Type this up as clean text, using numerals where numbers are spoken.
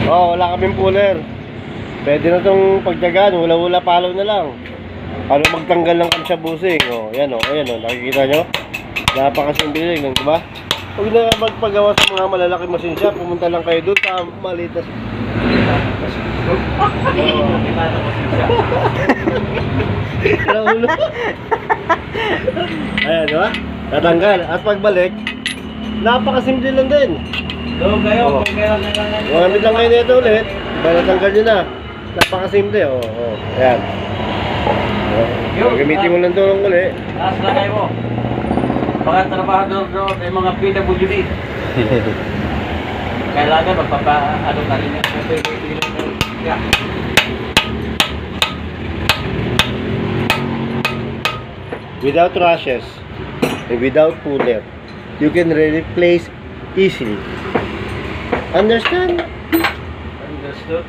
Oh, wala kaming puller. Pwede na itong pagdagan, hula-hula palo na lang. Ano magtanggal ng sa busing. Oh, yan oh, ayan oh, nakikita nyo? Napakasimple lang, di ba? Huwag na magpagawa sa mga malalaking machine shop, pumunta lang kayo doon sa maliit na ayan, di ba? Tatanggal. At pagbalik, napakasimple lang din. Doon kayo, Oh. kung kailan nangangani. Magamit lang kayo nito ulit. Natanggal nyo na. Napakasimple. Oh, oh. Ayan. Oh. Gamitin mo lang ito lang ulit. Taas na kayo mo. Mga trabahador doon, ay mga PWD. Kailangan magpapa-ano ka rin. Yeah. Without rushes and without puller, you can replace easily. Understand? Understood.